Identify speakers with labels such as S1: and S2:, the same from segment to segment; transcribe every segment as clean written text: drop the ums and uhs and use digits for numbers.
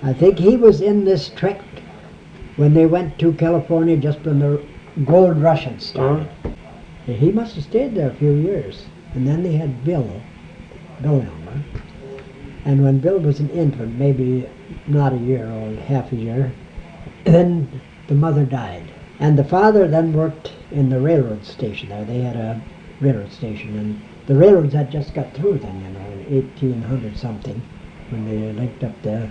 S1: I think he was in this trek when they went to California just when the gold rush had started. He must have stayed there a few years. And then they had Bill Elmer. And when Bill was an infant, maybe not a year old, half a year, then the mother died. And the father then worked in the railroad station there. They had a railroad station, and the railroads had just got through then, in 1800 something, when they linked up the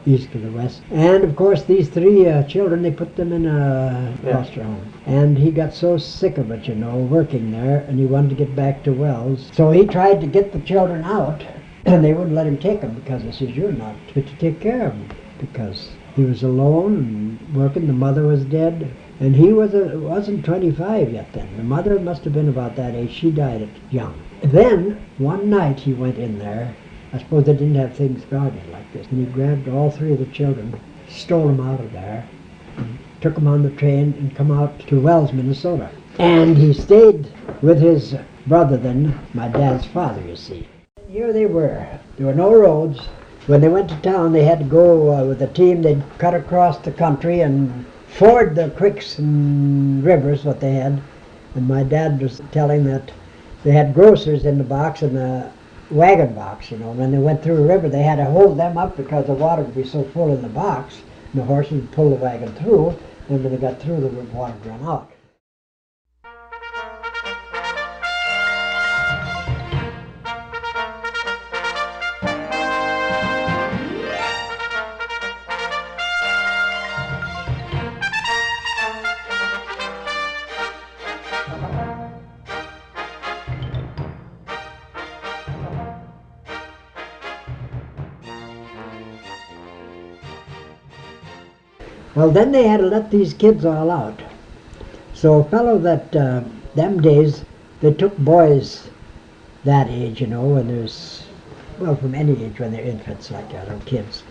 S1: east to the west. And of course these three children, they put them in a foster home. And he got so sick of it, working there, and he wanted to get back to Wells. So he tried to get the children out, and they wouldn't let him take them because they said, you're not fit to take care of them, because he was alone and working. The mother was dead, and he wasn't 25 yet then. The mother must have been about that age. She died young. Then one night he went in there. I suppose they didn't have things guarded like this. And he grabbed all three of the children, stole them out of there, and took them on the train and come out to Wells, Minnesota. And he stayed with his brother then, my dad's father, you see. Here they were. There were no roads. When they went to town, they had to go with a team. They'd cut across the country and ford the creeks and rivers, what they had. And my dad was telling that they had grocers in the box and a wagon box, When they went through a river, they had to hold them up because the water would be so full in the box. And the horses would pull the wagon through, and when they got through, the water would run out. Well, then they had to let these kids all out. So a fellow that, them days, they took boys that age, and there's, well, from any age when they're infants like that, or kids.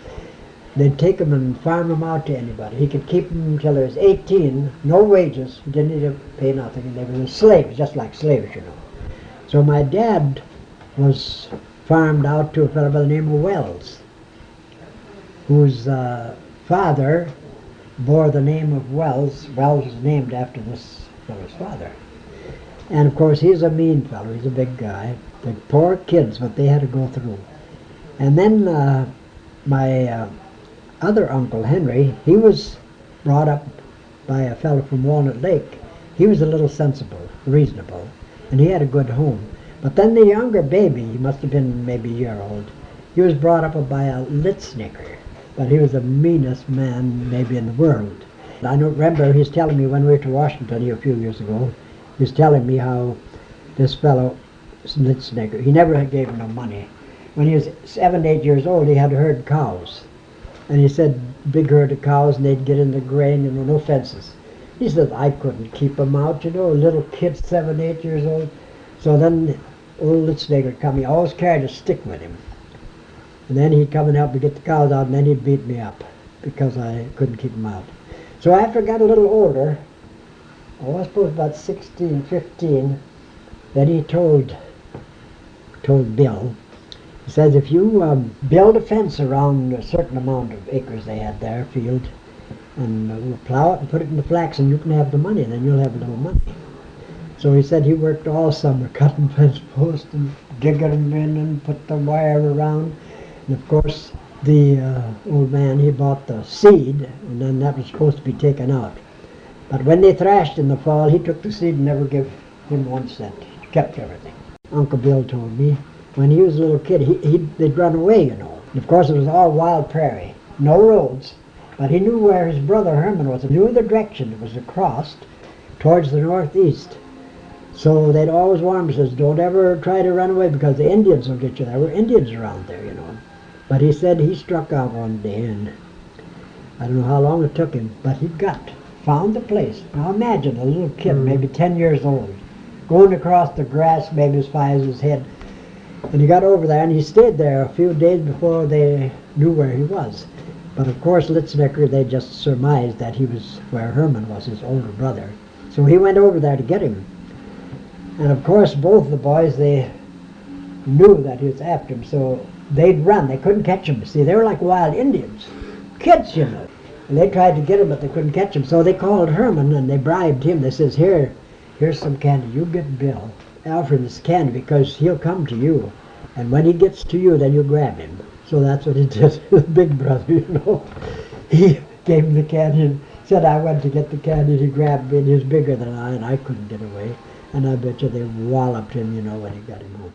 S1: They'd take them and farm them out to anybody. He could keep them until they was 18, no wages, he didn't need to pay nothing, and they were slaves, just like slaves, So my dad was farmed out to a fellow by the name of Wells, whose father bore the name of Wells. Wells was named after this fellow's father. And of course he's a mean fellow, he's a big guy. The poor kids, what they had to go through. And then my other uncle, Henry, he was brought up by a fellow from Walnut Lake. He was a little sensible, reasonable, and he had a good home. But then the younger baby, he must have been maybe a year old, he was brought up by a Litznicker. But he was the meanest man maybe in the world. I don't remember, he was telling me when we were to Washington here a few years ago, he was telling me how this fellow, Litznicker, he never gave him no money. When he was 7, 8 years old, he had to herd cows. And he said, big herd of cows, and they'd get in the grain, no fences. He said, I couldn't keep them out, little kids, 7, 8 years old. So then old Litznicker come, he always carried a stick with him. And then he'd come and help me get the cows out, and then he'd beat me up because I couldn't keep them out. So after I got a little older, I suppose about 16, 15, then he told Bill, he says, if you build a fence around a certain amount of acres they had there, field, and we'll plow it and put it in the flax, and you can have the money, and then you'll have a little money. So he said he worked all summer cutting fence posts and digging them in and put the wire around. And of course, the old man, he bought the seed, and then that was supposed to be taken out. But when they thrashed in the fall, he took the seed and never gave him 1 cent. He kept everything. Uncle Bill told me, when he was a little kid, they'd run away, And of course, it was all wild prairie, no roads. But he knew where his brother Herman was. He knew the direction it was across, towards the northeast. So they'd always warn him, says, don't ever try to run away because the Indians will get you. There were Indians around there, But he said he struck out one day, and I don't know how long it took him, but he found the place. Now imagine a little kid, maybe 10 years old, going across the grass, maybe as high as his head. And he got over there, and he stayed there a few days before they knew where he was. But of course, Litznicker, they just surmised that he was where Herman was, his older brother. So he went over there to get him. And of course, both the boys, they knew that he was after him, so they'd run. They couldn't catch him. See, they were like wild Indians. kids, you know. And they tried to get him, but they couldn't catch him. So they called Herman and they bribed him. They says, here's some candy. You get Bill Alfred this candy because he'll come to you. And when he gets to you, then you grab him. So that's what he did with Big Brother, you know. He gave him the candy and said, I went to get the candy. He grabbed me and he was bigger than I, and I couldn't get away. And I bet you they walloped him, you know, when he got him home.